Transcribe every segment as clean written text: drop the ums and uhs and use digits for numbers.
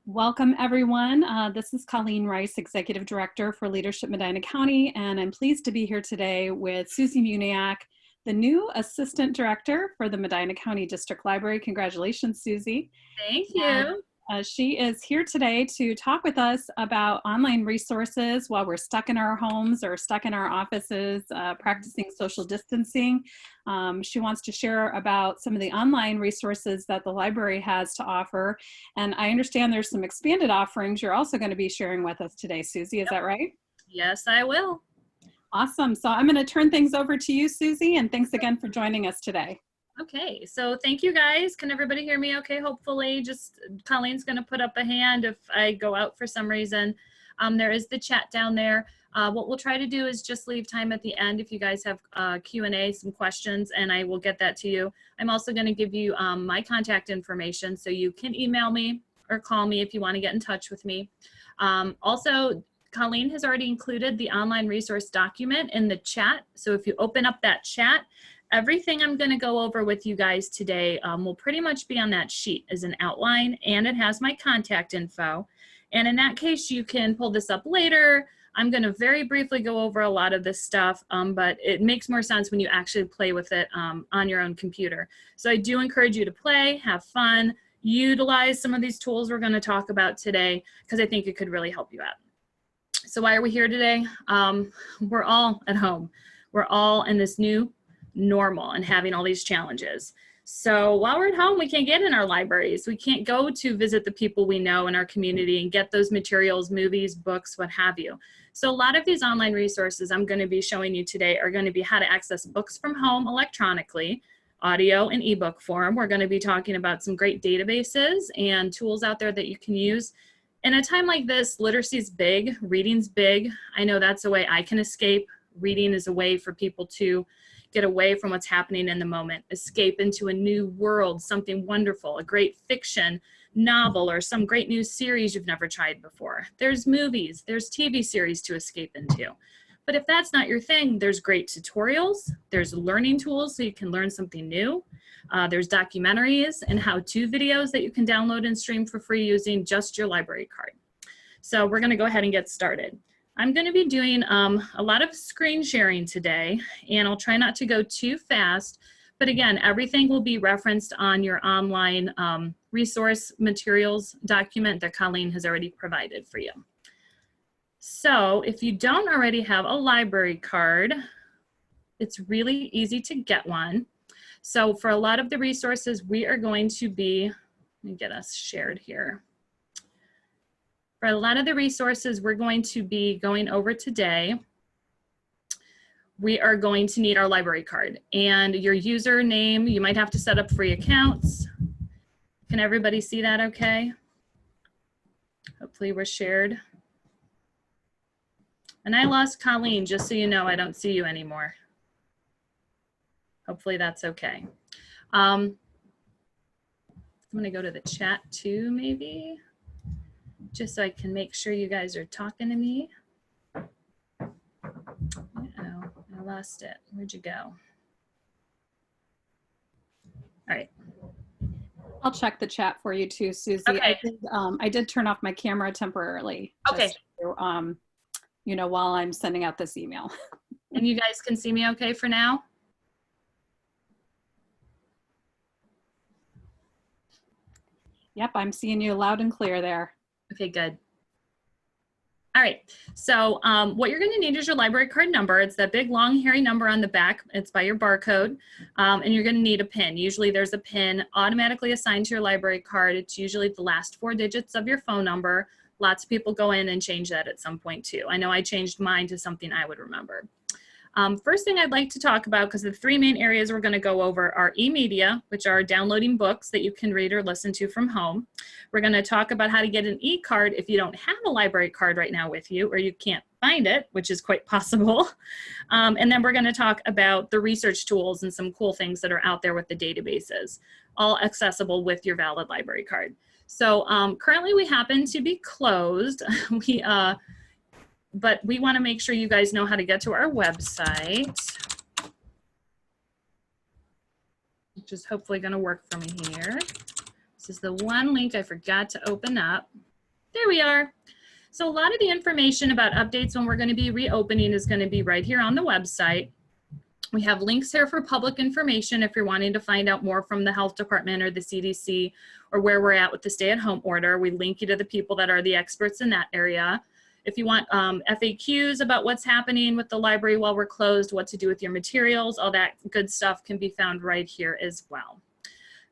Welcome, everyone. This is Colleen Rice, Executive Director for Leadership Medina County, and I'm pleased to be here today with Suzie Muniak, the new Assistant Director for the Medina County District Library. Congratulations, Suzie. Thank you. She is here today to talk with us about online resources while we're stuck in our homes or stuck in our offices practicing social distancing. She wants to share about some of the online resources that the library has to offer. And I understand there's some expanded offerings you're also going to be sharing with us today, Suzie. Is that right? Yes, I will. Awesome. So I'm going to turn things over to you, Suzie, and thanks again for joining us today. Okay, so thank you guys. Can everybody hear me okay? Hopefully, just Colleen's going to put up a hand if I go out for some reason. There is the chat down there. What we'll try to do is just leave time at the end if you guys have Q&A, some questions, and I will get that to you. I'm also going to give you my contact information so you can email me or call me if you want to get in touch with me. Also, Colleen has already included the online resource document in the chat. So if you open up that chat, everything I'm going to go over with you guys today will pretty much be on that sheet as an outline, and it has my contact info. And in that case, you can pull this up later. I'm going to very briefly go over a lot of this stuff, but it makes more sense when you actually play with it on your own computer. So I do encourage you to play, have fun, utilize some of these tools we're going to talk about today, because I think it could really help you out. So why are we here today? We're all at home. We're all in this new normal and having all these challenges. So while we're at home, we can't get in our libraries. We can't go to visit the people we know in our community and get those materials, movies, books, what have you. So a lot of these online resources I'm going to be showing you today are going to be how to access books from home electronically, audio and ebook form. We're going to be talking about some great databases and tools out there that you can use. In a time like this, literacy is big, reading's big. I know that's a way I can escape. Reading is a way for people to get away from what's happening in the moment, escape into a new world, something wonderful, a great fiction novel, or some great new series you've never tried before. There's movies, there's TV series to escape into. But if that's not your thing, there's great tutorials, there's learning tools so you can learn something new. There's documentaries and how-to videos that you can download and stream for free using just your library card. So we're gonna go ahead and get started. I'm going to be doing a lot of screen sharing today, and I'll try not to go too fast. But again, everything will be referenced on your online resource materials document that Colleen has already provided for you. So if you don't already have a library card, it's really easy to get one. So for a lot of the resources, we are going to be, let me get us shared here. For a lot of the resources we're going to be going over today, we are going to need our library card and your username. You might have to set up free accounts. Can everybody see that okay? Hopefully we're shared. And I lost Colleen, just so you know, I don't see you anymore. Hopefully that's okay. I'm gonna go to the chat too, maybe, just so I can make sure you guys are talking to me. Uh-oh, I lost it. Where'd you go? All right. I'll check the chat for you too, Suzie. Okay. I did turn off my camera temporarily. Okay. Just to, you know, while I'm sending out this email. And you guys can see me okay for now? Yep, I'm seeing you loud and clear there. Okay, good. All right, so what you're gonna need is your library card number. It's that big, long, hairy number on the back. It's by your barcode, and you're gonna need a PIN. Usually there's a PIN automatically assigned to your library card. It's usually the last 4 digits of your phone number. Lots of people go in and change that at some point too. I know I changed mine to something I would remember. First thing I'd like to talk about, because the 3 main areas we're going to go over are e-media, which are downloading books that you can read or listen to from home. We're going to talk about how to get an e-card if you don't have a library card right now with you, or you can't find it, which is quite possible. And then we're going to talk about the research tools and some cool things that are out there with the databases, all accessible with your valid library card. So currently we happen to be closed. But we want to make sure you guys know how to get to our website, which is hopefully going to work for me here. This is the one link I forgot to open up. There we are. So a lot of the information about updates when we're going to be reopening is going to be right here on the website. We have links here for public information if you're wanting to find out more from the health department or the CDC or where we're at with the stay-at-home order. We link you to the people that are the experts in that area. If you want FAQs about what's happening with the library while we're closed, what to do with your materials, all that good stuff can be found right here as well.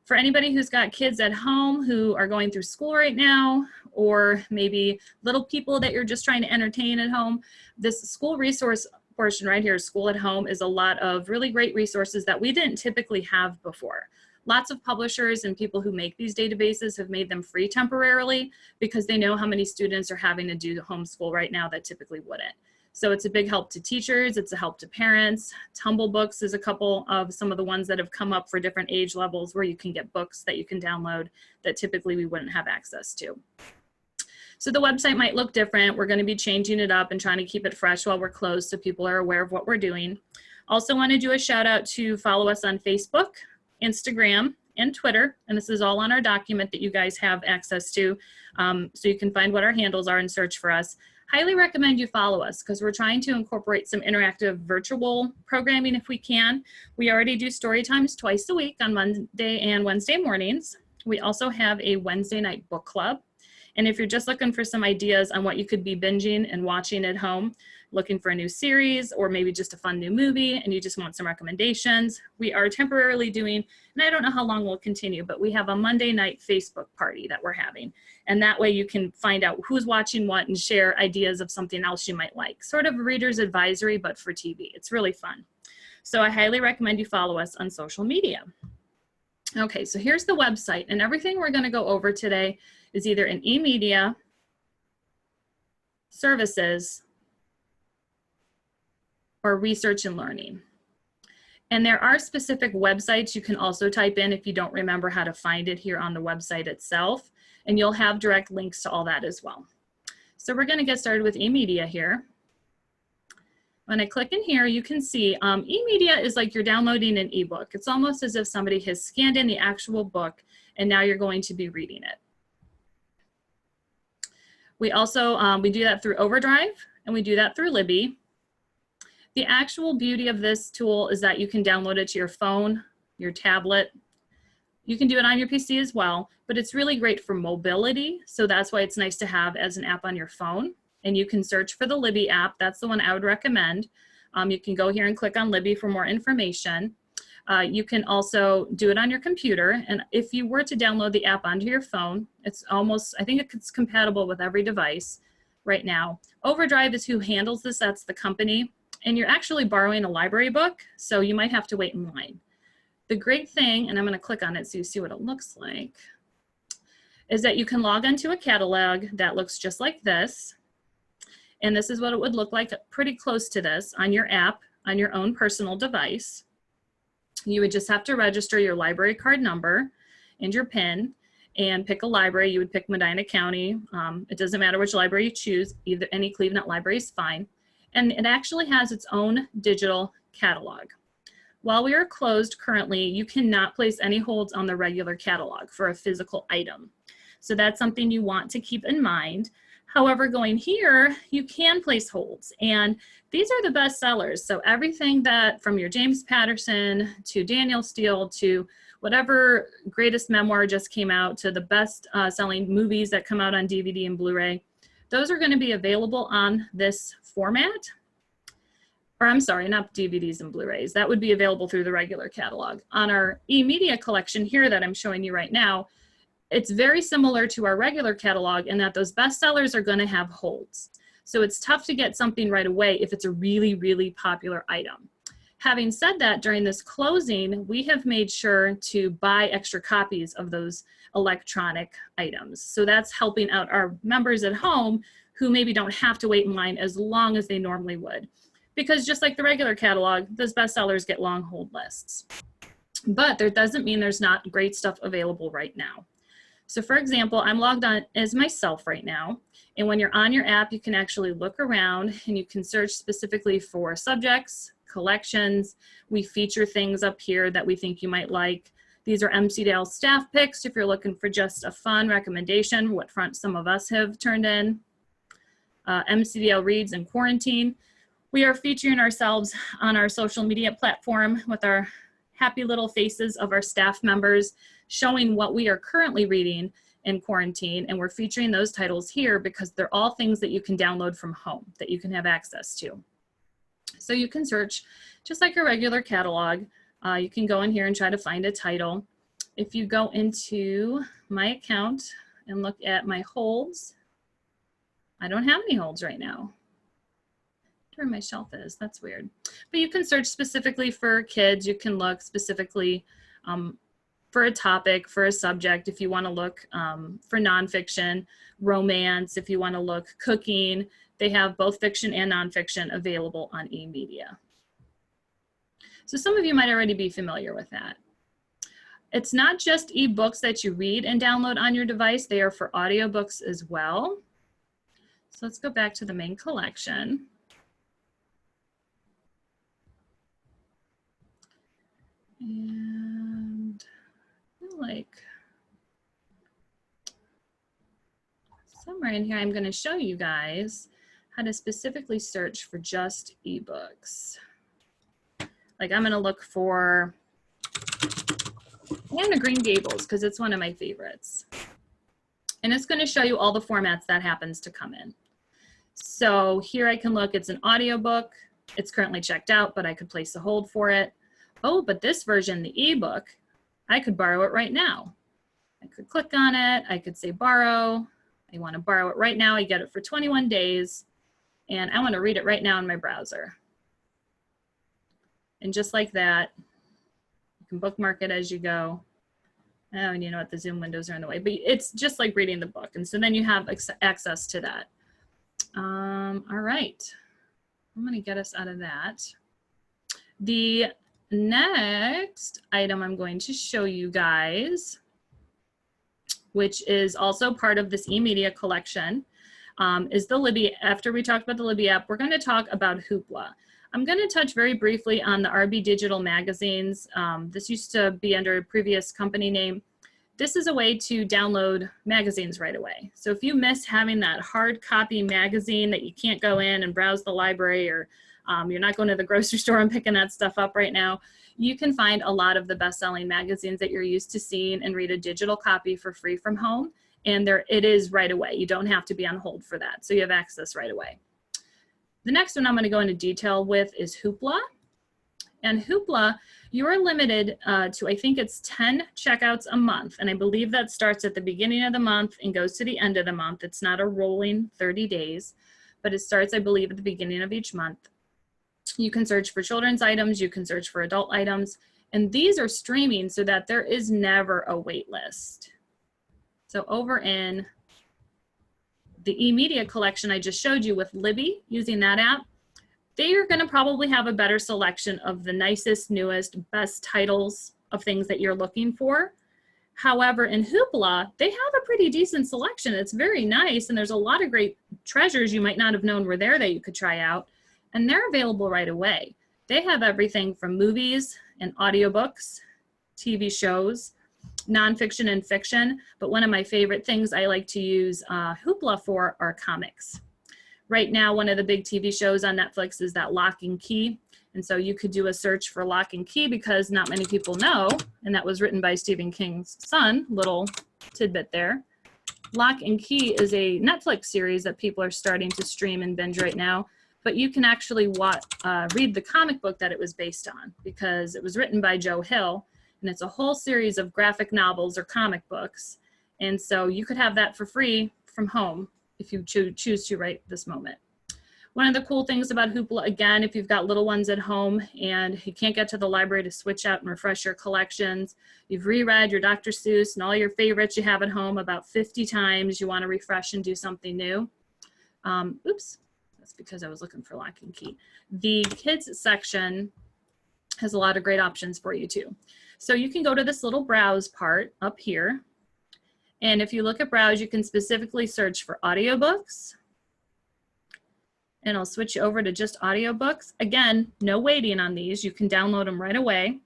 For anybody who's got kids at home who are going through school right now, or maybe little people that you're just trying to entertain at home, this school resource portion right here, School at Home, is a lot of really great resources that we didn't typically have before. Lots of publishers and people who make these databases have made them free temporarily because they know how many students are having to do homeschool right now that typically wouldn't. So it's a big help to teachers, it's a help to parents. Tumble Books is a couple of some of the ones that have come up for different age levels where you can get books that you can download that typically we wouldn't have access to. So the website might look different. We're going to be changing it up and trying to keep it fresh while we're closed so people are aware of what we're doing. Also want to do a shout out to follow us on Facebook, Instagram, and Twitter. And this is all on our document that you guys have access to. So you can find what our handles are and search for us. Highly recommend you follow us because we're trying to incorporate some interactive virtual programming if we can. We already do story times twice a week on Monday and Wednesday mornings. We also have a Wednesday night book club. And if you're just looking for some ideas on what you could be binging and watching at home, looking for a new series or maybe just a fun new movie and you just want some recommendations, we are temporarily doing, and I don't know how long we'll continue, but we have a Monday night Facebook party that we're having. And that way you can find out who's watching what and share ideas of something else you might like. Sort of reader's advisory, but for TV. It's really fun. So I highly recommend you follow us on social media. Okay, so here's the website, and everything we're going to go over today is either in eMedia, services, or research and learning. And there are specific websites you can also type in if you don't remember how to find it here on the website itself, and you'll have direct links to all that as well. So we're going to get started with eMedia here. When I click in here, you can see eMedia is like you're downloading an ebook. It's almost as if somebody has scanned in the actual book and now you're going to be reading it. We also, we do that through Overdrive and we do that through Libby. The actual beauty of this tool is that you can download it to your phone, your tablet. You can do it on your PC as well, but it's really great for mobility. So that's why it's nice to have as an app on your phone. And you can search for the Libby app. That's the one I would recommend. You can go here and click on Libby for more information. You can also do it on your computer. And if you were to download the app onto your phone, it's almost, I think it's compatible with every device right now. Overdrive is who handles this. That's the company. And you're actually borrowing a library book, so you might have to wait in line. The great thing, and I'm going to click on it so you see what it looks like, is that you can log into a catalog that looks just like this. And this is what it would look like, pretty close to this on your app, on your own personal device. You would just have to register your library card number and your PIN and pick a library. You would pick Medina County. It doesn't matter which library you choose, either any Cleveland library is fine. And it actually has its own digital catalog. While we are closed currently, you cannot place any holds on the regular catalog for a physical item. So that's something you want to keep in mind. However, going here, you can place holds, and these are the best sellers. So everything that from your James Patterson to Daniel Steele to whatever greatest memoir just came out to the best selling movies that come out on DVD and Blu-ray, those are going to be available on this format. Or I'm sorry, not DVDs and Blu-rays. That would be available through the regular catalog. On our eMedia collection here that I'm showing you right now, it's very similar to our regular catalog in that those bestsellers are going to have holds. So it's tough to get something right away if it's a really, really popular item. Having said that, during this closing, we have made sure to buy extra copies of those electronic items. So that's helping out our members at home who maybe don't have to wait in line as long as they normally would. Because just like the regular catalog, those bestsellers get long hold lists. But that doesn't mean there's not great stuff available right now. So for example, I'm logged on as myself right now. And when you're on your app, you can actually look around and you can search specifically for subjects, collections. We feature things up here that we think you might like. These are MCDL staff picks if you're looking for just a fun recommendation, what some of us have turned in. MCDL reads in quarantine. We are featuring ourselves on our social media platform with our happy little faces of our staff members showing what we are currently reading in quarantine, and we're featuring those titles here because they're all things that you can download from home that you can have access to. So you can search just like a regular catalog. You can go in here and try to find a title. If you go into my account and look at my holds, I don't have any holds right now. Where my shelf is, that's weird. But you can search specifically for kids. You can look specifically for a topic, for a subject. If you want to look for nonfiction, romance, if you want to look cooking, they have both fiction and nonfiction available on eMedia. So some of you might already be familiar with that. It's not just ebooks that you read and download on your device. They are for audiobooks as well. So let's go back to the main collection. And like somewhere in here, I'm going to show you guys how to specifically search for just ebooks. Like I'm going to look for Anne of Green Gables because it's one of my favorites. And it's going to show you all the formats that happens to come in. So here I can look, it's an audiobook. It's currently checked out, but I could place a hold for it. Oh, but this version, the ebook, I could borrow it right now. I could click on it. I could say borrow. I want to borrow it right now. I get it for 21 days. And I want to read it right now in my browser. And just like that, you can bookmark it as you go. Oh, and you know what? The Zoom windows are in the way. But it's just like reading the book. And so then you have access to that. All right. I'm going to get us out of that. The next item I'm going to show you guys, which is also part of this eMedia collection, is the Libby. After we talked about the Libby app, we're going to talk about Hoopla. I'm going to touch very briefly on the RB Digital magazines. This used to be under a previous company name. This is a way to download magazines right away. So if you miss having that hard copy magazine that you can't go in and browse the library, or you're not going to the grocery store and picking that stuff up right now, you can find a lot of the best-selling magazines that you're used to seeing and read a digital copy for free from home. And it is right away. You don't have to be on hold for that. So you have access right away. The next one I'm going to go into detail with is Hoopla. And Hoopla, you're limited to, I think it's 10 checkouts a month. And I believe that starts at the beginning of the month and goes to the end of the month. It's not a rolling 30 days, but it starts, I believe, at the beginning of each month. You can search for children's items. You can search for adult items. And these are streaming so that there is never a wait list. So over in the eMedia collection I just showed you with Libby, using that app, they are going to probably have a better selection of the nicest, newest, best titles of things that you're looking for. However, in Hoopla, they have a pretty decent selection. It's very nice, and there's a lot of great treasures you might not have known were there that you could try out, and they're available right away. They have everything from movies and audiobooks, TV shows, nonfiction and fiction, but one of my favorite things I like to use Hoopla for are comics. Right now, one of the big TV shows on Netflix is that Lock and Key. And so you could do a search for Lock and Key because not many people know, and that was written by Stephen King's son, little tidbit there. Lock and Key is a Netflix series that people are starting to stream and binge right now, but you can actually read the comic book that it was based on because it was written by Joe Hill, and it's a whole series of graphic novels or comic books. And so you could have that for free from home if you choose to right this moment. One of the cool things about Hoopla, again, if you've got little ones at home and you can't get to the library to switch out and refresh your collections, you've reread your Dr. Seuss and all your favorites you have at home about 50 times, you want to refresh and do something new. Oops, that's because I was looking for Lock and Key. The kids section has a lot of great options for you too. So you can go to this little browse part up here. And if you look at browse, you can specifically search for audiobooks. And I'll switch you over to just audiobooks. Again, no waiting on these. You can download them right away.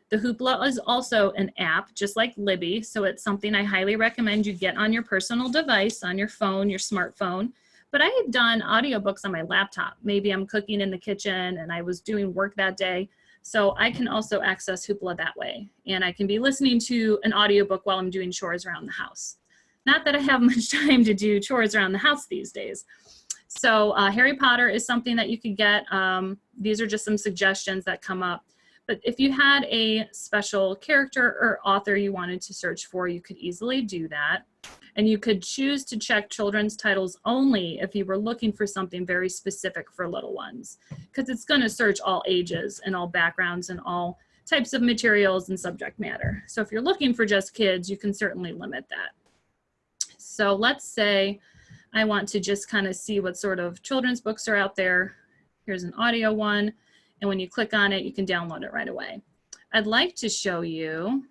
The Hoopla is also an app, just like Libby. So it's something I highly recommend you get on your personal device, on your phone, your smartphone. But I have done audiobooks on my laptop. Maybe I'm cooking in the kitchen and I was doing work that day. So I can also access Hoopla that way. And I can be listening to an audiobook while I'm doing chores around the house. Not that I have much time to do chores around the house these days. So Harry Potter is something that you could get. These are just some suggestions that come up. But if you had a special character or author you wanted to search for, you could easily do that. And you could choose to check children's titles only if you were looking for something very specific for little ones, because it's going to search all ages and all backgrounds and all types of materials and subject matter. So if you're looking for just kids, you can certainly limit that. So let's say I want to just kind of see what sort of children's books are out there. Here's an audio one. And when you click on it, you can download it right away. I'd like to show you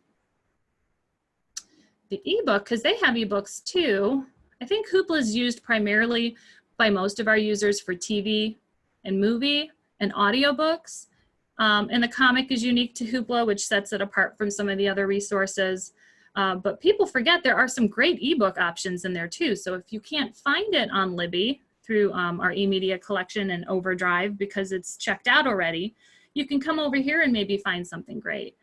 the ebook, because they have ebooks too. I think Hoopla is used primarily by most of our users for TV and movie and audiobooks. And the comic is unique to Hoopla, which sets it apart from some of the other resources. But people forget there are some great ebook options in there too. So if you can't find it on Libby through our eMedia collection and Overdrive because it's checked out already, you can come over here and maybe find something great.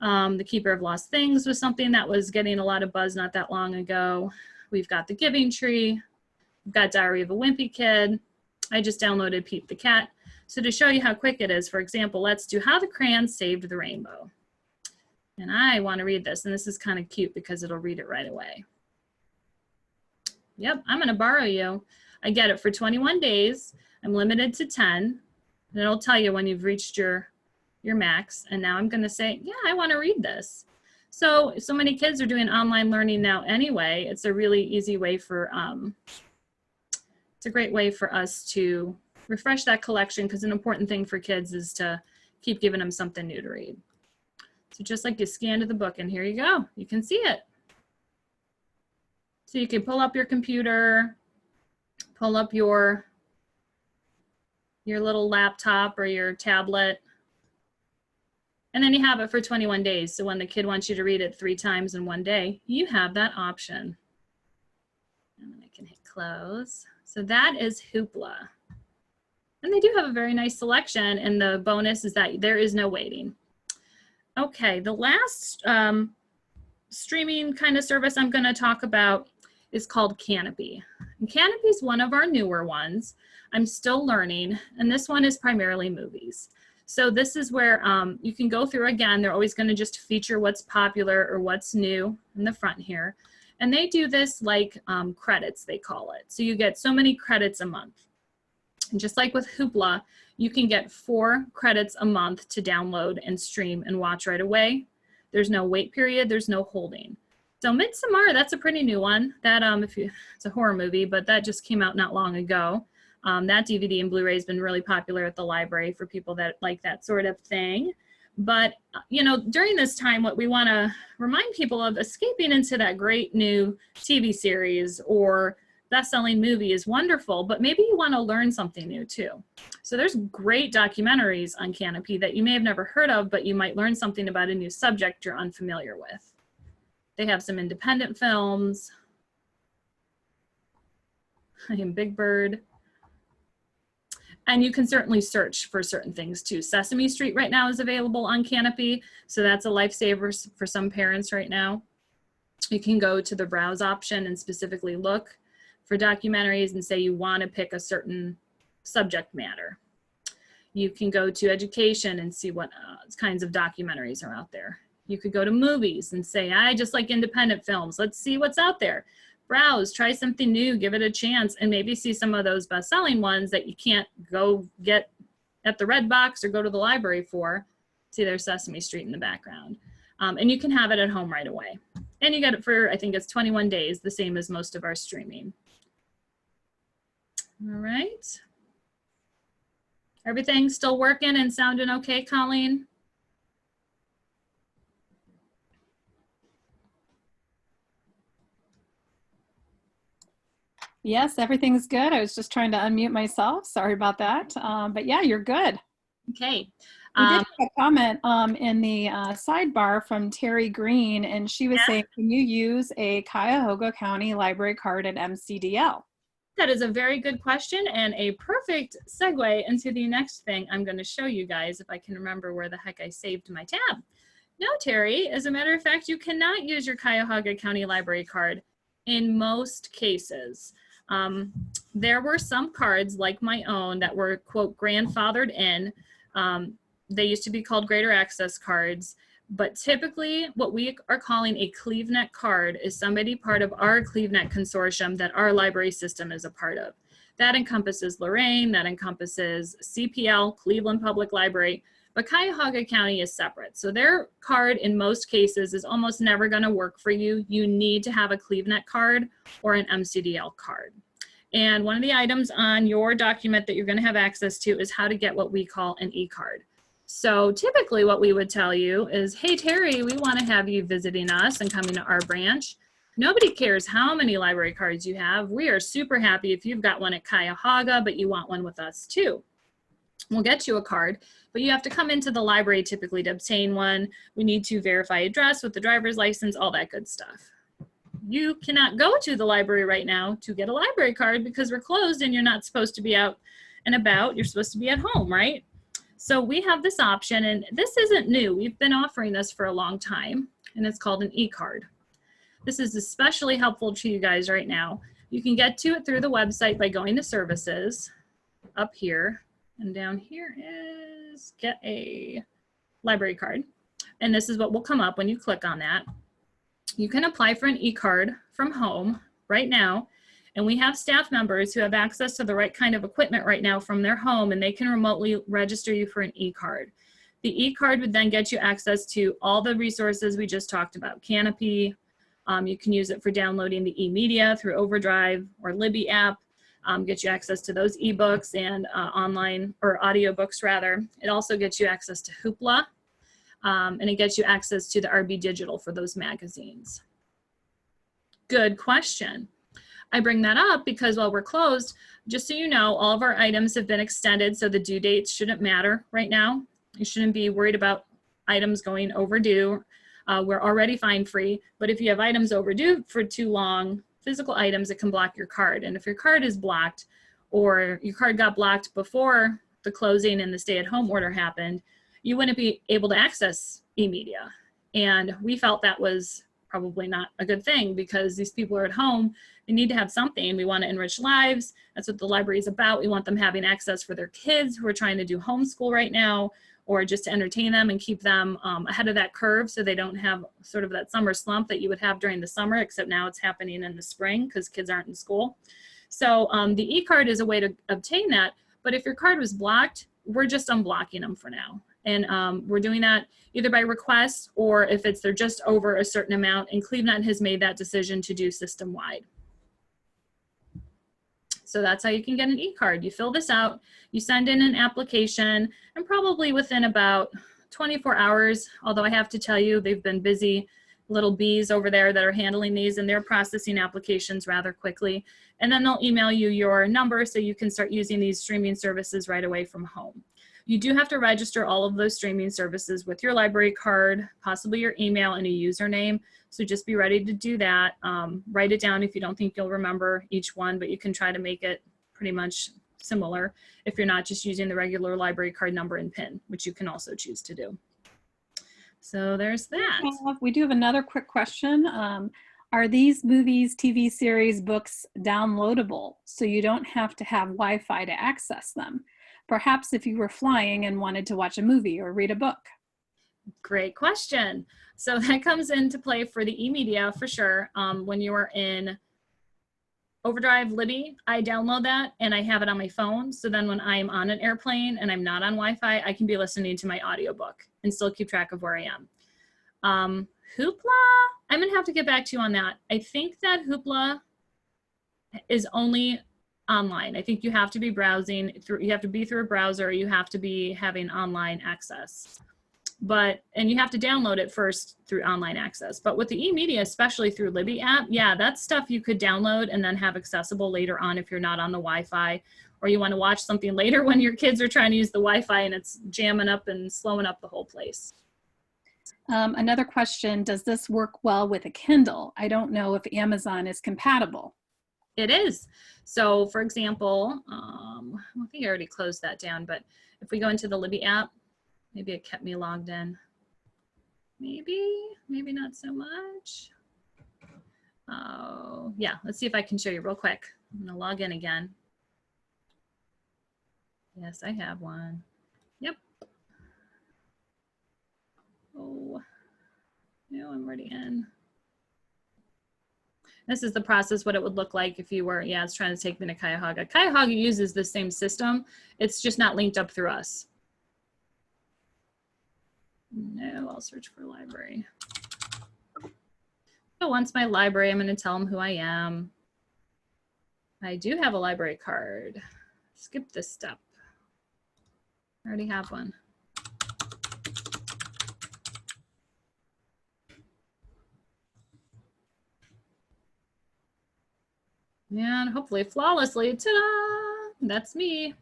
The Keeper of Lost Things was something that was getting a lot of buzz not that long ago. We've got The Giving Tree. We've got Diary of a Wimpy Kid. I just downloaded Pete the Cat. So to show you how quick it is, for example, let's do How the Crayon Saved the Rainbow. And I want to read this, and this is kind of cute because it'll read it right away. Yep, I'm going to borrow you. I get it for 21 days. I'm limited to 10. And it'll tell you when you've reached your max. And now I'm going to say, yeah, I want to read this. So many kids are doing online learning now anyway. It's a really easy way for, it's a great way for us to refresh that collection, because an important thing for kids is to keep giving them something new to read. So just like you scan to the book, and here you go. You can see it. So you can pull up your computer, pull up your little laptop or your tablet, and then you have it for 21 days. So when the kid wants you to read it 3 times in one day, you have that option. And then I can hit close. So that is Hoopla. And they do have a very nice selection, and the bonus is that there is no waiting. Okay, the last streaming kind of service I'm going to talk about is called Canopy. And Canopy is one of our newer ones. I'm still learning, and this one is primarily movies. So this is where you can go through again. They're always going to just feature what's popular or what's new in the front here. And they do this like credits, they call it. So you get so many credits a month. And just like with Hoopla, you can get 4 credits a month to download and stream and watch right away. There's no wait period. There's no holding. So Midsommar, that's a pretty new one. That it's a horror movie, but that just came out not long ago. That DVD and Blu-ray has been really popular at the library for people that like that sort of thing. But, you know, during this time, what we want to remind people of, escaping into that great new TV series or best-selling movie is wonderful, but maybe you want to learn something new too. So there's great documentaries on Canopy that you may have never heard of, but you might learn something about a new subject you're unfamiliar with. They have some independent films. I am Big Bird. And you can certainly search for certain things too. Sesame Street right now is available on Canopy, so that's a lifesaver for some parents right now. You can go to the browse option and specifically look for documentaries and say you want to pick a certain subject matter. You can go to education and see what kinds of documentaries are out there. You could go to movies and say, I just like independent films. Let's see what's out there. Browse, try something new, give it a chance, and maybe see some of those best-selling ones that you can't go get at the Red Box or go to the library for. See, there's Sesame Street in the background. And you can have it at home right away. And you get it for, I think it's 21 days, the same as most of our streaming. All right. Everything still working and sounding okay, Colleen? Yes, everything's good. I was just trying to unmute myself. Sorry about that. But yeah, you're good. Okay. We did A comment in the sidebar from Terry Green, and she was Yeah. saying, can you use a Cuyahoga County library card at MCDL? That is a very good question and a perfect segue into the next thing I'm going to show you guys, if I can remember where the heck I saved my tab. No, Terry, as a matter of fact, you cannot use your Cuyahoga County library card in most cases. There were some cards like my own that were, quote, grandfathered in. They used to be called greater access cards. But typically what we are calling a CleveNet card is somebody part of our CleveNet consortium that our library system is a part of. That encompasses Lorraine, that encompasses CPL, Cleveland Public Library, but Cuyahoga County is separate. So their card in most cases is almost never gonna work for you. You need to have a CleveNet card or an MCDL card. And one of the items on your document that you're gonna have access to is how to get what we call an e-card. So typically what we would tell you is, hey, Terry, we want to have you visiting us and coming to our branch. Nobody cares how many library cards you have. We are super happy if you've got one at Cuyahoga, but you want one with us too. We'll get you a card, but you have to come into the library typically to obtain one. We need to verify address with the driver's license, all that good stuff. You cannot go to the library right now to get a library card because we're closed and you're not supposed to be out and about. You're supposed to be at home, right? So we have this option, and this isn't new. We've been offering this for a long time, and it's called an e-card. This is especially helpful to you guys right now. You can get to it through the website by going to services up here, and down here is get a library card. And this is what will come up when you click on that. You can apply for an e-card from home right now. And we have staff members who have access to the right kind of equipment right now from their home, and they can remotely register you for an e-card. The e-card would then get you access to all the resources we just talked about. Canopy, you can use it for downloading the e-media through Overdrive or Libby app, get you access to those ebooks and online, or audiobooks rather. It also gets you access to Hoopla, and it gets you access to the RB Digital for those magazines. Good question. I bring that up because while we're closed, just so you know, all of our items have been extended, so the due dates shouldn't matter right now. You shouldn't be worried about items going overdue. We're already fine free, but if you have items overdue for too long, physical items, it can block your card. And if your card is blocked, or your card got blocked before the closing and the stay-at-home order happened, you wouldn't be able to access e-media. And we felt that was probably not a good thing because these people are at home. They need to have something. We want to enrich lives. That's what the library is about. We want them having access for their kids who are trying to do homeschool right now, or just to entertain them and keep them ahead of that curve so they don't have sort of that summer slump that you would have during the summer, except now it's happening in the spring because kids aren't in school. So the e-card is a way to obtain that. But if your card was blocked, we're just unblocking them for now. And we're doing that either by request or if they're just over a certain amount, and CleveNet has made that decision to do system-wide. So that's how you can get an e-card. You fill this out, you send in an application, and probably within about 24 hours, although I have to tell you, they've been busy little bees over there that are handling these, and they're processing applications rather quickly. And then they'll email you your number so you can start using these streaming services right away from home. You do have to register all of those streaming services with your library card, possibly your email and a username. So just be ready to do that. Write it down if you don't think you'll remember each one, but you can try to make it pretty much similar if you're not just using the regular library card number and PIN, which you can also choose to do. So there's that. We do have another quick question. Are these movies, TV series, books downloadable so you don't have to have Wi-Fi to access them? Perhaps if you were flying and wanted to watch a movie or read a book. Great question. So that comes into play for the e-media for sure. When you are in Overdrive, Libby, I download that and I have it on my phone. So then when I'm on an airplane and I'm not on Wi-Fi, I can be listening to my audiobook and still keep track of where I am. Hoopla, I'm gonna have to get back to you on that. I think that Hoopla is only online. I think you have to be browsing through, you have to be through a browser, you have to be having online access. and you have to download it first through online access. But with the e-media, especially through Libby app, yeah, that's stuff you could download and then have accessible later on if you're not on the Wi-Fi, or you want to watch something later when your kids are trying to use the Wi-Fi and it's jamming up and slowing up the whole place. Another question, does this work well with a Kindle? I don't know if Amazon is compatible. It is. So for example, I think I already closed that down, but if we go into the Libby app, maybe it kept me logged in. Maybe not so much. Oh, yeah, let's see if I can show you real quick. I'm gonna log in again. Yes, I have one. Yep. Oh, no, I'm already in. This is the process, what it would look like if you were, yeah, it's trying to take me to Cuyahoga. Cuyahoga uses the same system. It's just not linked up through us. No, I'll search for library. So once my library, I'm going to tell them who I am. I do have a library card. Skip this step. I already have one. And hopefully flawlessly, ta-da, that's me.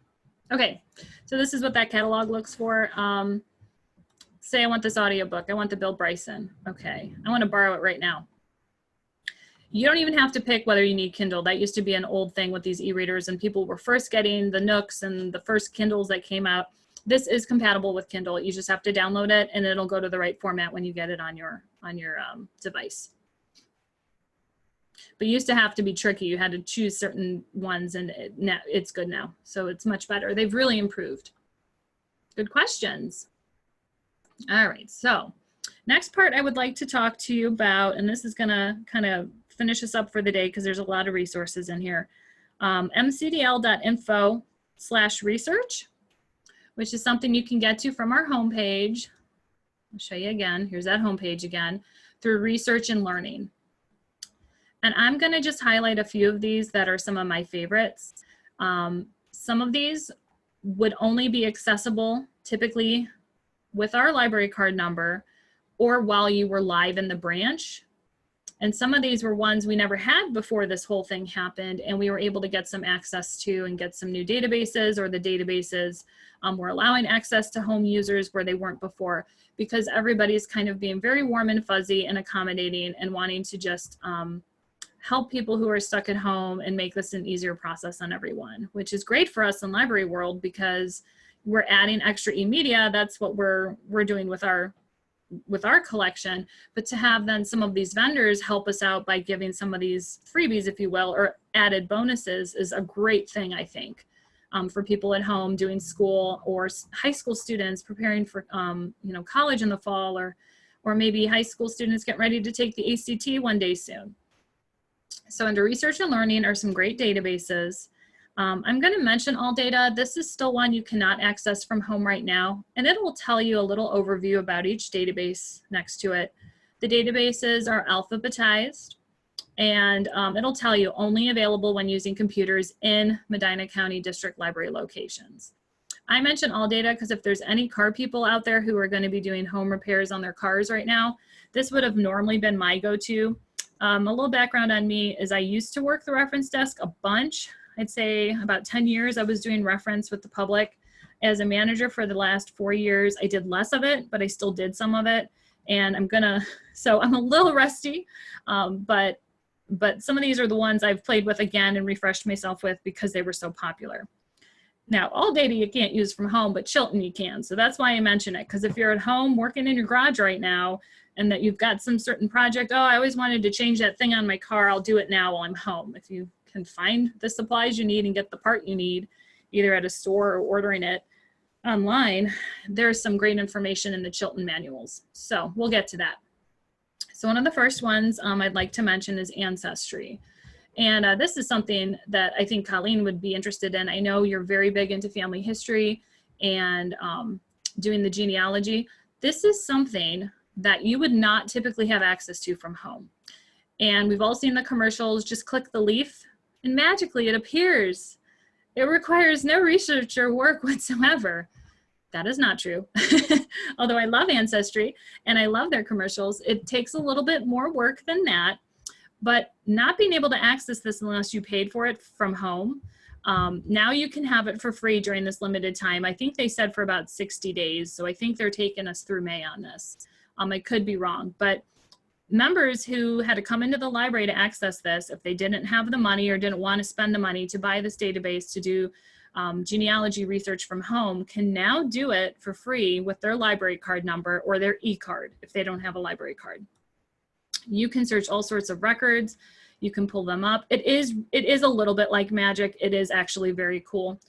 Okay, so this is what that catalog looks for. Say I want this audiobook, I want the Bill Bryson. Okay, I want to borrow it right now. You don't even have to pick whether you need Kindle. That used to be an old thing with these e-readers, and people were first getting the Nooks and the first Kindles that came out. This is compatible with Kindle. You just have to download it and it'll go to the right format when you get it on your device. But you used to have to be tricky. You had to choose certain ones, and it's good now. So it's much better. They've really improved. Good questions. All right, so next part I would like to talk to you about, and this is gonna kind of finish us up for the day because there's a lot of resources in here. mcdl.info/research, which is something you can get to from our homepage. I'll show you again. Here's that homepage again, through research and learning. And I'm going to just highlight a few of these that are some of my favorites. Some of these would only be accessible typically with our library card number or while you were live in the branch. And some of these were ones we never had before this whole thing happened, and we were able to get some access to and get some new databases, or the databases were allowing access to home users where they weren't before, because everybody's kind of being very warm and fuzzy and accommodating and wanting to just help people who are stuck at home and make this an easier process on everyone, which is great for us in library world because we're adding extra e-media. That's what we're doing with our collection. But to have then some of these vendors help us out by giving some of these freebies, if you will, or added bonuses is a great thing, I think, for people at home doing school, or high school students preparing for you know, college in the fall, or maybe high school students getting ready to take the ACT one day soon. So under research and learning are some great databases. I'm going to mention AllData. This is still one you cannot access from home right now, and it will tell you a little overview about each database next to it. The databases are alphabetized, and it'll tell you only available when using computers in Medina County District Library locations. I mention AllData because if there's any car people out there who are going to be doing home repairs on their cars right now, this would have normally been my go-to. A little background on me is I used to work the reference desk a bunch. I'd say about 10 years I was doing reference with the public. As a manager for the last 4 years, I did less of it, but I still did some of it. And so I'm a little rusty, but some of these are the ones I've played with again and refreshed myself with because they were so popular. Now, AllData you can't use from home, but Chilton you can. So that's why I mention it, because if you're at home working in your garage right now and that you've got some certain project, oh, I always wanted to change that thing on my car, I'll do it now while I'm home. If you can find the supplies you need and get the part you need, either at a store or ordering it online, there's some great information in the Chilton manuals. So we'll get to that. So one of the first ones I'd like to mention is Ancestry. And this is something that I think Colleen would be interested in. I know you're very big into family history and doing the genealogy. This is something that you would not typically have access to from home. And we've all seen the commercials, just click the leaf and magically it appears. It requires no research or work whatsoever. That is not true. Although I love Ancestry and I love their commercials, it takes a little bit more work than that. But not being able to access this unless you paid for it from home. Now you can have it for free during this limited time. I think they said for about 60 days. So I think they're taking us through May on this. I could be wrong, but members who had to come into the library to access this, if they didn't have the money or didn't want to spend the money to buy this database to do genealogy research from home, can now do it for free with their library card number or their e-card if they don't have a library card. You can search all sorts of records. You can pull them up. It is a little bit like magic. It is actually very cool.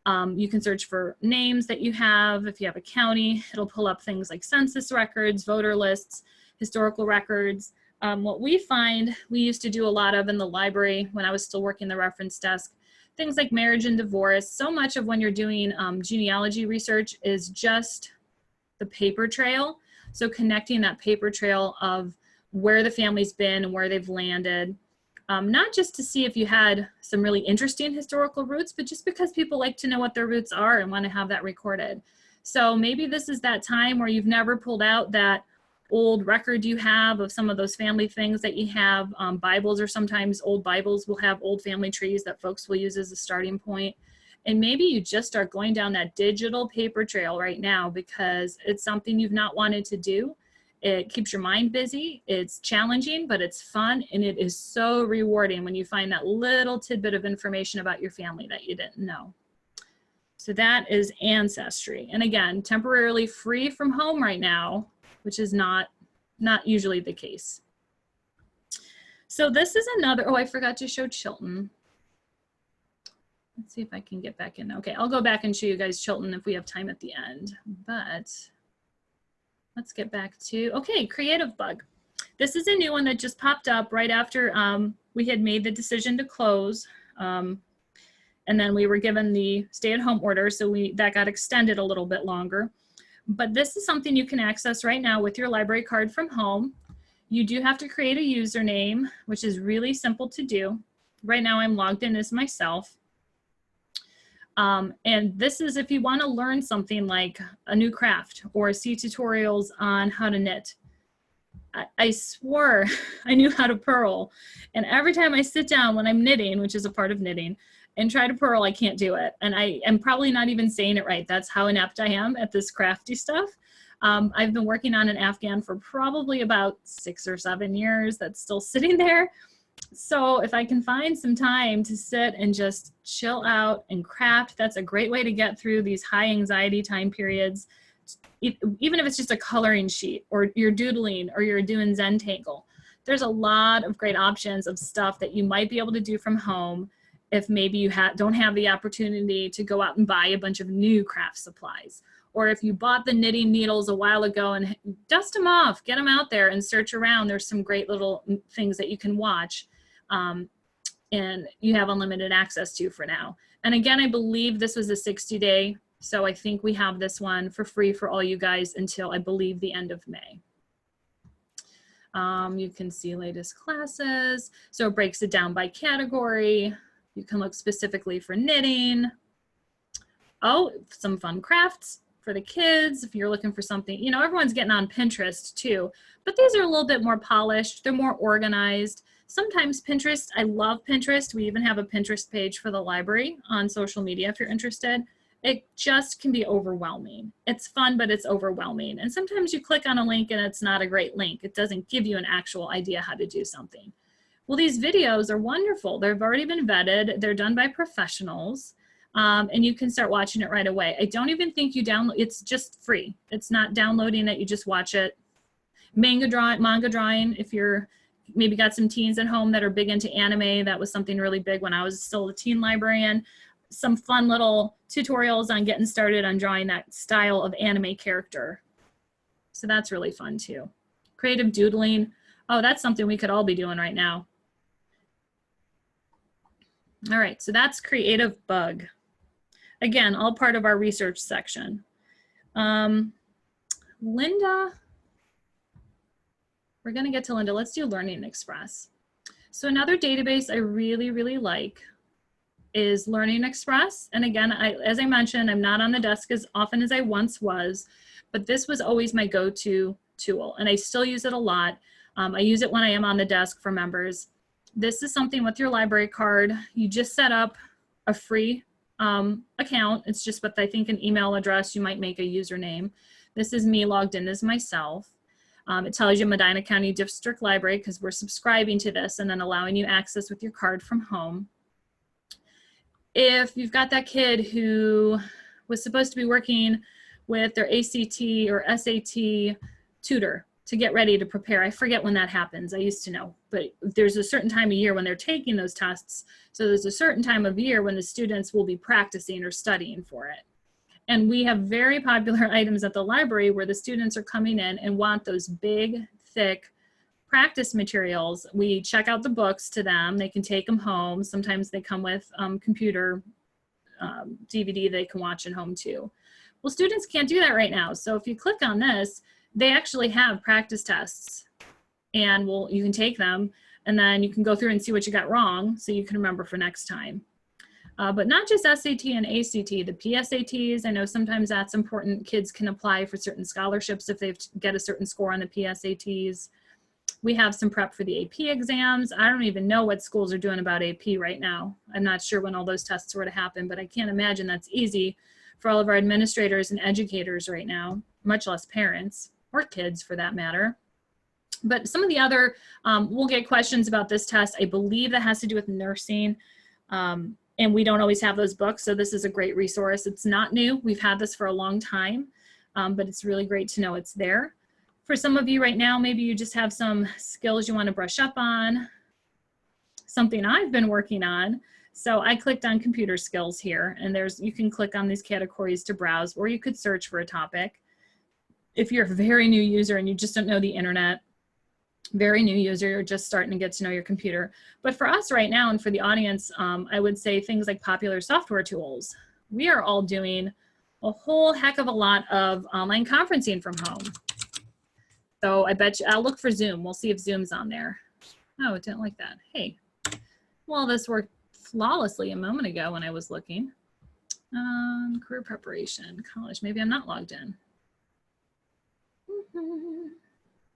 You can search for names that you have. If you have a county, it'll pull up things like census records, voter lists, historical records. What we find we used to do a lot of in the library when I was still working the reference desk, things like marriage and divorce. So much of when you're doing genealogy research is just the paper trail. So connecting that paper trail of where the family's been and where they've landed, not just to see if you had some really interesting historical roots, but just because people like to know what their roots are and want to have that recorded. So maybe this is that time where you've never pulled out that old record you have of some of those family things that you have. Bibles, or sometimes old Bibles will have old family trees that folks will use as a starting point. And maybe you just start going down that digital paper trail right now because it's something you've not wanted to do. It keeps your mind busy, it's challenging, but it's fun, and it is so rewarding when you find that little tidbit of information about your family that you didn't know. So that is Ancestry. And again, temporarily free from home right now, which is not usually the case. So this is another, oh, I forgot to show Chilton. Let's see if I can get back in. Okay, I'll go back and show you guys Chilton if we have time at the end, but let's get back to, okay, Creative Bug. This is a new one that just popped up right after we had made the decision to close. And then we were given the stay-at-home order, so that got extended a little bit longer. But this is something you can access right now with your library card from home. You do have to create a username, which is really simple to do. Right now I'm logged in as myself. And this is if you want to learn something like a new craft or see tutorials on how to knit. I swore I knew how to purl. And every time I sit down when I'm knitting, which is a part of knitting, and try to purl, I can't do it. And I am probably not even saying it right. That's how inept I am at this crafty stuff. I've been working on an Afghan for probably about 6 or 7 years. That's still sitting there. So if I can find some time to sit and just chill out and craft, that's a great way to get through these high anxiety time periods. Even if it's just a coloring sheet or you're doodling or you're doing Zentangle, there's a lot of great options of stuff that you might be able to do from home if maybe you don't have the opportunity to go out and buy a bunch of new craft supplies. Or if you bought the knitting needles a while ago and dust them off, get them out there and search around. There's some great little things that you can watch and you have unlimited access to for now. And again, I believe this was a 60-day, so I think we have this one for free for all you guys until I believe the end of May. You can see latest classes. So it breaks it down by category. You can look specifically for knitting. Oh, some fun crafts for the kids. If you're looking for something, you know, everyone's getting on Pinterest too, but these are a little bit more polished. They're more organized. Sometimes Pinterest, I love Pinterest. We even have a Pinterest page for the library on social media if you're interested. It just can be overwhelming. It's fun, but it's overwhelming. And sometimes you click on a link and it's not a great link. It doesn't give you an actual idea how to do something. Well, these videos are wonderful. They've already been vetted. They're done by professionals. And you can start watching it right away. I don't even think you download, it's just free. It's not downloading it, you just watch it. Manga drawing, if you're maybe got some teens at home that are big into anime, that was something really big when I was still a teen librarian. Some fun little tutorials on getting started on drawing that style of anime character. So that's really fun too. Creative doodling. Oh, that's something we could all be doing right now. All right, so that's Creative Bug. Again, all part of our research section. Linda, we're gonna get to Linda. Let's do Learning Express. So another database I really, really like is Learning Express. And again, as I mentioned, I'm not on the desk as often as I once was, but this was always my go-to tool, and I still use it a lot. I use it when I am on the desk for members. This is something with your library card. You just set up a free account. It's just with, I think, an email address. You might make a username. This is me logged in as myself. It tells you Medina County District Library because we're subscribing to this and then allowing you access with your card from home. If you've got that kid who was supposed to be working with their ACT or SAT tutor to get ready to prepare, I forget when that happens. I used to know, but there's a certain time of year when they're taking those tests. So there's a certain time of year when the students will be practicing or studying for it. And we have very popular items at the library where the students are coming in and want those big, thick practice materials. We check out the books to them. They can take them home. Sometimes they come with computer DVD they can watch at home too. Well, students can't do that right now. So if you click on this, they actually have practice tests, and you can take them, and then you can go through and see what you got wrong so you can remember for next time. But not just SAT and ACT, the PSATs, I know sometimes that's important. Kids can apply for certain scholarships if they get a certain score on the PSATs. We have some prep for the AP exams. I don't even know what schools are doing about AP right now. I'm not sure when all those tests were to happen, but I can't imagine that's easy for all of our administrators and educators right now, much less parents or kids for that matter. But some of the other, we'll get questions about this test. I believe that has to do with nursing. And we don't always have those books, so this is a great resource. It's not new. We've had this for a long time, but it's really great to know it's there. For some of you right now, maybe you just have some skills you want to brush up on, something I've been working on. So I clicked on computer skills here, and you can click on these categories to browse, or you could search for a topic. If you're a very new user and you just don't know the internet, very new user, you're just starting to get to know your computer. But for us right now and for the audience, I would say things like popular software tools. We are all doing a whole heck of a lot of online conferencing from home. So I bet you, I'll look for Zoom. We'll see if Zoom's on there. Oh, it didn't like that. Hey, well, this worked flawlessly a moment ago when I was looking. Career preparation, college, maybe I'm not logged in.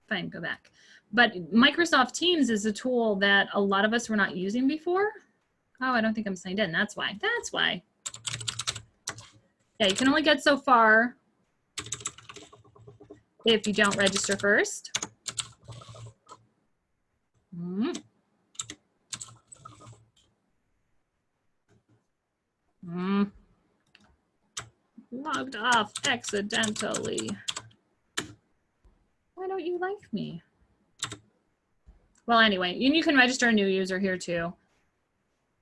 Fine, go back. But Microsoft Teams is a tool that a lot of us were not using before. Oh, I don't think I'm signed in. That's why. That's why. Yeah, you can only get so far if you don't register first. Logged off accidentally. Why don't you like me? Well, anyway, and you can register a new user here too.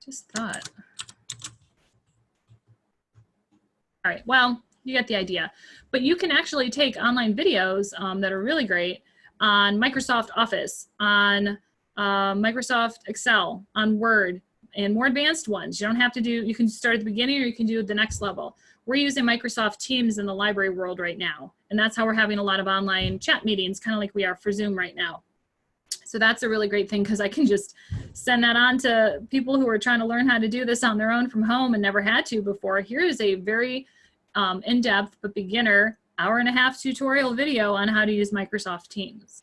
Just thought. All right, well, you get the idea. But you can actually take online videos that are really great on Microsoft Office, on Microsoft Excel, on Word, and more advanced ones. You don't have to do, you can start at the beginning or you can do the next level. We're using Microsoft Teams in the library world right now. And that's how we're having a lot of online chat meetings, kind of like we are for Zoom right now. So that's a really great thing because I can just send that on to people who are trying to learn how to do this on their own from home and never had to before. Here is a very in-depth but beginner hour-and-a-half tutorial video on how to use Microsoft Teams.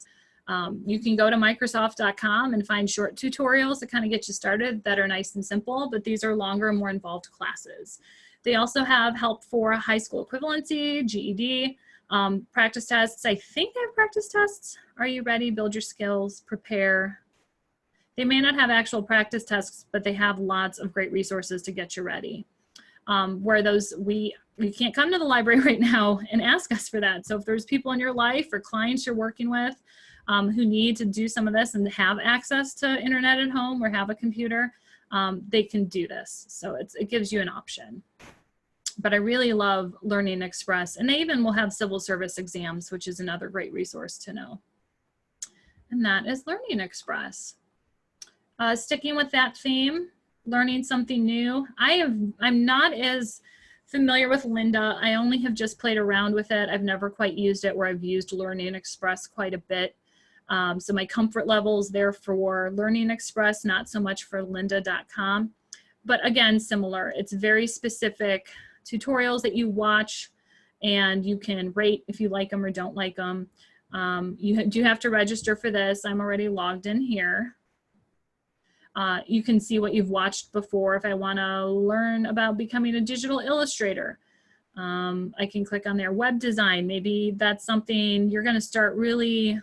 You can go to Microsoft.com and find short tutorials to kind of get you started that are nice and simple, but these are longer and more involved classes. They also have help for high school equivalency, GED, practice tests. I think they have practice tests. Are you ready? Build your skills, prepare. They may not have actual practice tests, but they have lots of great resources to get you ready. Where those, you can't come to the library right now and ask us for that. So if there's people in your life or clients you're working with who need to do some of this and have access to internet at home or have a computer, they can do this. So it gives you an option. But I really love Learning Express, and they even will have civil service exams, which is another great resource to know. And that is Learning Express. Sticking with that theme, learning something new. I'm not as familiar with Linda. I only have just played around with it. I've never quite used it where I've used Learning Express quite a bit. So my comfort level is there for Learning Express, not so much for lynda.com. But again, similar. It's very specific tutorials that you watch, and you can rate if you like them or don't like them. You do have to register for this. I'm already logged in here. You can see what you've watched before. If I want to learn about becoming a digital illustrator, I can click on their web design. Maybe that's something you're going to start really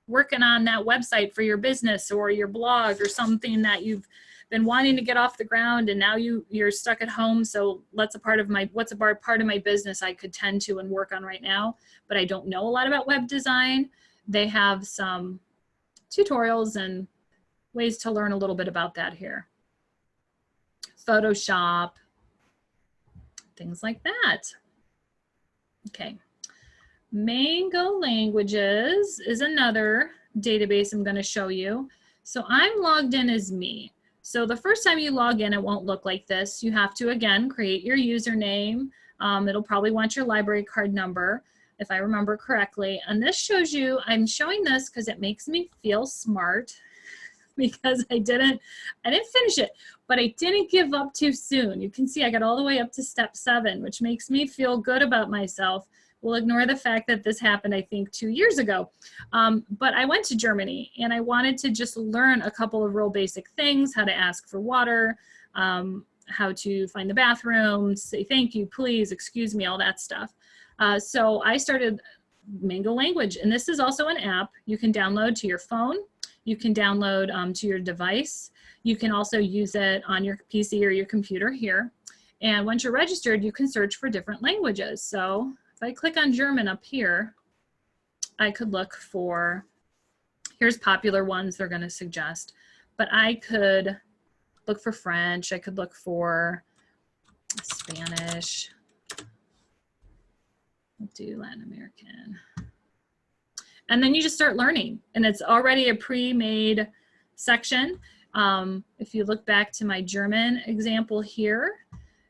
working on, that website for your business or your blog, or something that you've been wanting to get off the ground, and now you're stuck at home. So what's a part of my business I could tend to and work on right now, but I don't know a lot about web design. They have some tutorials and ways to learn a little bit about that here. Photoshop, things like that. Okay. Mango Languages is another database I'm going to show you. So I'm logged in as me. So the first time you log in, it won't look like this. You have to, again, create your username. It'll probably want your library card number, if I remember correctly. And this shows you, I'm showing this because it makes me feel smart, because I didn't finish it, but I didn't give up too soon. You can see I got all the way up to step 7, which makes me feel good about myself. We'll ignore the fact that this happened, I think, 2 years ago. But I went to Germany, and I wanted to just learn a couple of real basic things: how to ask for water, how to find the bathroom, say thank you, please, excuse me, all that stuff. So I started Mango Language, and this is also an app you can download to your phone. You can download to your device. You can also use it on your PC or your computer here. And once you're registered, you can search for different languages. So if I click on German up here, I could look for, here's popular ones they're going to suggest, but I could look for French. I could look for Spanish. I'll do Latin American. And then you just start learning, and it's already a pre-made section. If you look back to my German example here,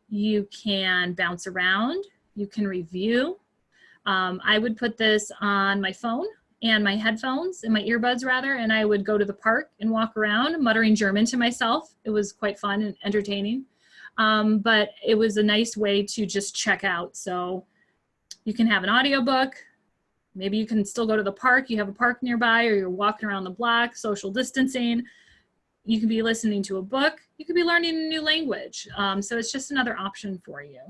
you can bounce around, you can review. I would put this on my phone and my headphones, and my earbuds rather, and I would go to the park and walk around muttering German to myself. It was quite fun and entertaining, but it was a nice way to just check out. So you can have an audiobook. Maybe you can still go to the park. You have a park nearby, or you're walking around the block, social distancing. You can be listening to a book. You could be learning a new language. So it's just another option for you.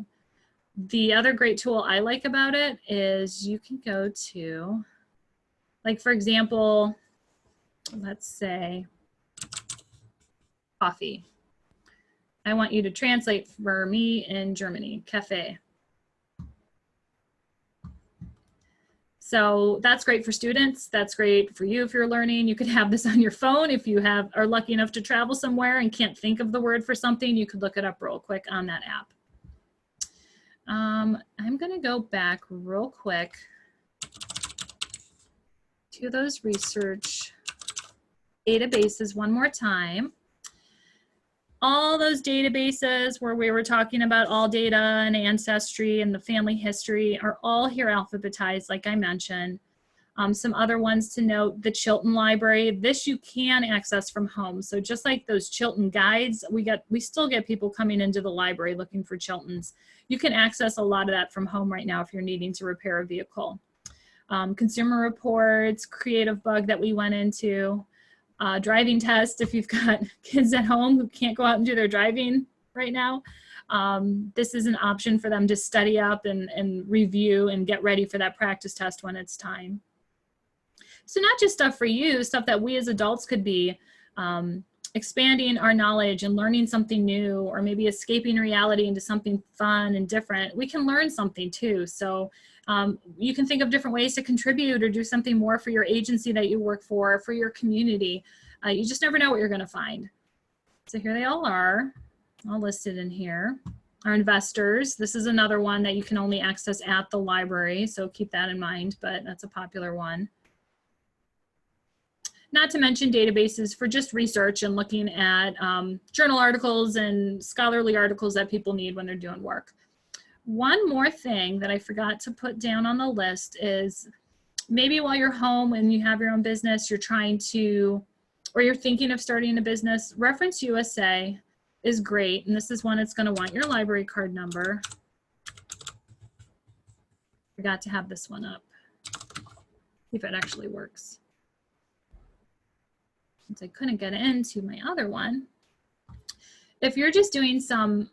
The other great tool I like about it is you can go to, like, for example, let's say coffee. I want you to translate for me in Germany, cafe. So that's great for students. That's great for you if you're learning. You could have this on your phone if you are lucky enough to travel somewhere and can't think of the word for something. You could look it up real quick on that app. I'm going to go back real quick to those research databases one more time. All those databases where we were talking about all data and ancestry and the family history are all here alphabetized, like I mentioned. Some other ones to note: the Chilton Library. This you can access from home. So just like those Chilton guides, we still get people coming into the library looking for Chiltons. You can access a lot of that from home right now if you're needing to repair a vehicle. Consumer Reports, Creative Bug that we went into. Driving test, if you've got kids at home who can't go out and do their driving right now, this is an option for them to study up and review and get ready for that practice test when it's time. So not just stuff for you, stuff that we as adults could be expanding our knowledge and learning something new, or maybe escaping reality into something fun and different. We can learn something too. So you can think of different ways to contribute or do something more for your agency that you work for your community. You just never know what you're going to find. So here they all are, all listed in here. Our investors, this is another one that you can only access at the library, so keep that in mind, but that's a popular one. Not to mention databases for just research and looking at journal articles and scholarly articles that people need when they're doing work. One more thing that I forgot to put down on the list is maybe while you're home and you have your own business, you're trying to, or you're thinking of starting a business, Reference USA is great. And this is one it's going to want your library card number. Forgot to have this one up. See if it actually works. Since I couldn't get into my other one. If you're just doing some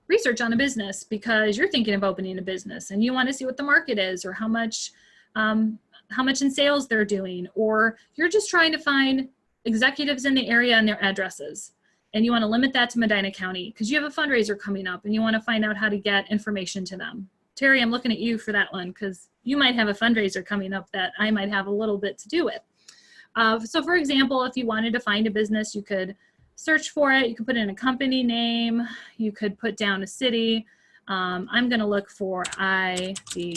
research on a business because you're thinking of opening a business and you want to see what the market is or how much in sales they're doing, or you're just trying to find executives in the area and their addresses, and you want to limit that to Medina County because you have a fundraiser coming up and you want to find out how to get information to them. Terry, I'm looking at you for that one because you might have a fundraiser coming up that I might have a little bit to do with. So for example, if you wanted to find a business, you could search for it. You could put in a company name. You could put down a city. I'm going to look for ID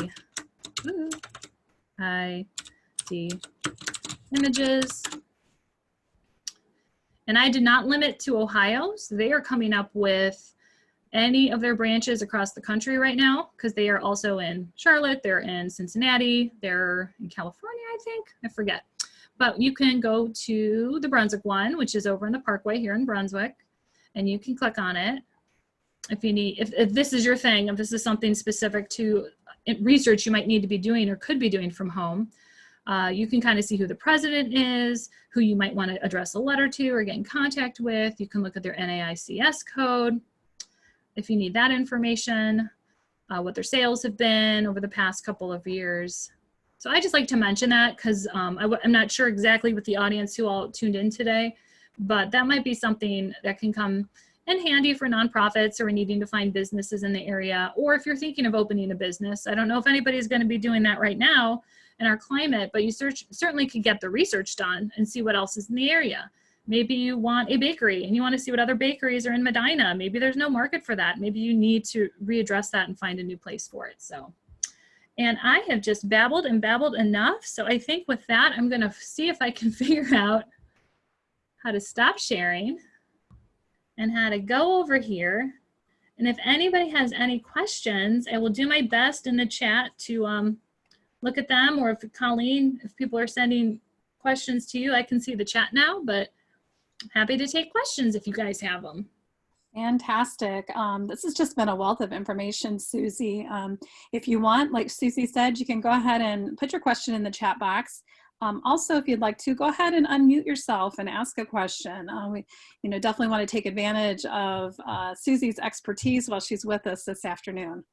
Images. And I did not limit to Ohio. So they are coming up with any of their branches across the country right now because they are also in Charlotte. They're in Cincinnati. They're in California, I think. I forget. But you can go to the Brunswick one, which is over in the Parkway here in Brunswick, and you can click on it. If you need, if this is your thing, if this is something specific to research you might need to be doing or could be doing from home, you can kind of see who the president is, who you might want to address a letter to or get in contact with. You can look at their NAICS code if you need that information, what their sales have been over the past couple of years. So I just like to mention that because I'm not sure exactly with the audience who all tuned in today, but that might be something that can come in handy for nonprofits or needing to find businesses in the area, or if you're thinking of opening a business. I don't know if anybody's going to be doing that right now in our climate, but you certainly could get the research done and see what else is in the area. Maybe you want a bakery and you want to see what other bakeries are in Medina. Maybe there's no market for that. Maybe you need to readdress that and find a new place for it. So. And I have just babbled and babbled enough. So I think with that, I'm going to see if I can figure out how to stop sharing and how to go over here. And if anybody has any questions, I will do my best in the chat to look at them. Or if Colleen, if people are sending questions to you, I can see the chat now, but I'm happy to take questions if you guys have them. Fantastic. This has just been a wealth of information, Suzie. If you want, like Suzie said, you can go ahead and put your question in the chat box. Also, if you'd like to, go ahead and unmute yourself and ask a question. We definitely want to take advantage of Suzie's expertise while she's with us this afternoon.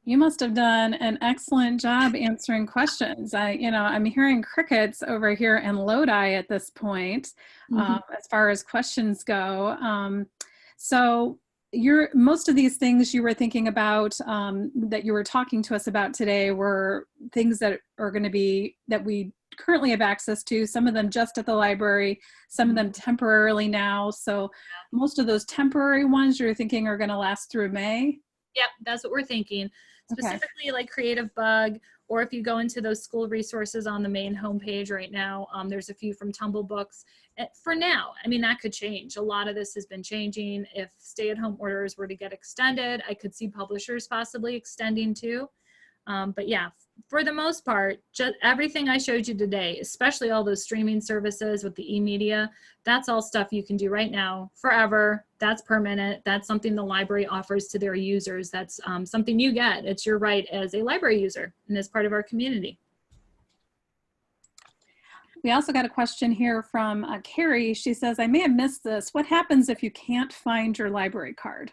You must have done an excellent job answering questions. I'm hearing crickets over here in Lodi at this point, as far as questions go. So most of these things you were thinking about that you were talking to us about today were things that are going to be, that we currently have access to, some of them just at the library, some of them temporarily now. So most of those temporary ones you're thinking are going to last through May? Yep, that's what we're thinking. Specifically like Creative Bug, or if you go into those school resources on the main homepage right now, there's a few from Tumble Books. For now, I mean, that could change. A lot of this has been changing. If stay-at-home orders were to get extended, I could see publishers possibly extending too. But yeah, for the most part, just everything I showed you today, especially all those streaming services with the e-media, that's all stuff you can do right now, forever. That's permanent. That's something the library offers to their users. That's something you get. It's your right as a library user and as part of our community. We also got a question here from Carrie. She says, I may have missed this. What happens if you can't find your library card?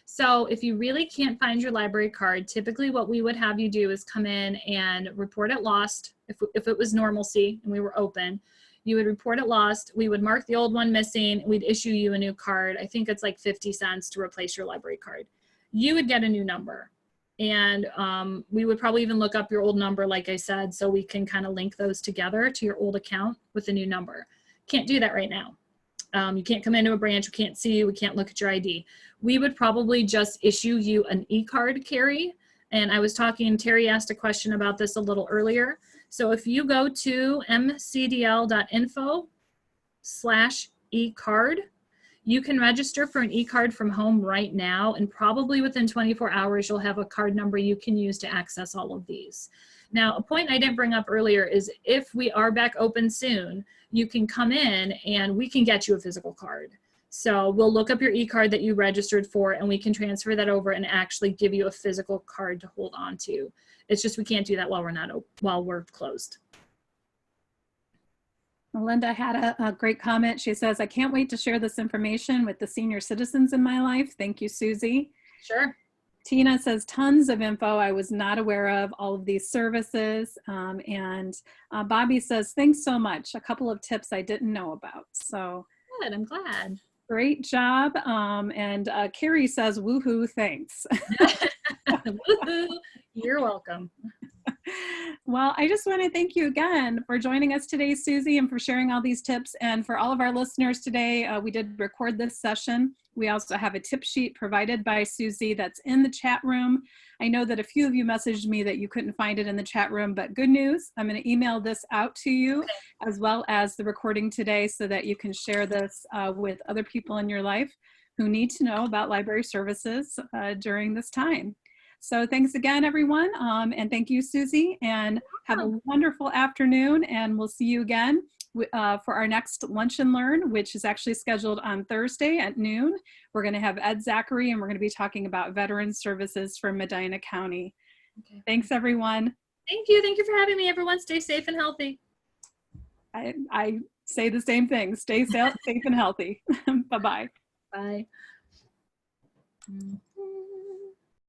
So if you really can't find your library card, typically what we would have you do is come in and report it lost. If it was normalcy and we were open, you would report it lost. We would mark the old one missing. We'd issue you a new card. I think it's like 50 cents to replace your library card. You would get a new number. And we would probably even look up your old number, like I said, so we can kind of link those together to your old account with the new number. Can't do that right now. You can't come into a branch, we can't see you, we can't look at your ID. We would probably just issue you an e-card, Carrie. And I was talking, Terry asked a question about this a little earlier. So if you go to mcdl.info/e-card, You can register for an e-card from home right now, and probably within 24 hours, you'll have a card number you can use to access all of these. Now, a point I didn't bring up earlier is if we are back open soon, you can come in and we can get you a physical card. So we'll look up your e-card that you registered for, and we can transfer that over and actually give you a physical card to hold on to. It's just we can't do that while we're closed. Melinda had a great comment. She says, I can't wait to share this information with the senior citizens in my life. Thank you, Susie. Sure. Tina says, tons of info I was not aware of, all of these services. Bobby says, thanks so much. A couple of tips I didn't know about. So good, I'm glad. Great job. Carrie says, woohoo, thanks. Woohoo, you're welcome. Well, I just want to thank you again for joining us today, Susie, and for sharing all these tips. And for all of our listeners today, we did record this session. We also have a tip sheet provided by Susie that's in the chat room. I know that a few of you messaged me that you couldn't find it in the chat room, but good news, I'm going to email this out to you as well as the recording today so that you can share this with other people in your life who need to know about library services during this time. So thanks again, everyone. And thank you, Susie, and have a wonderful afternoon. And we'll see you again for our next Lunch and Learn, which is actually scheduled on Thursday at noon. We're going to have Ed Zachary, and we're going to be talking about veteran services for Medina County. Okay. Thanks, everyone. Thank you. Thank you for having me, everyone. Stay safe and healthy. I say the same thing. Stay safe and healthy. Bye-bye. Bye.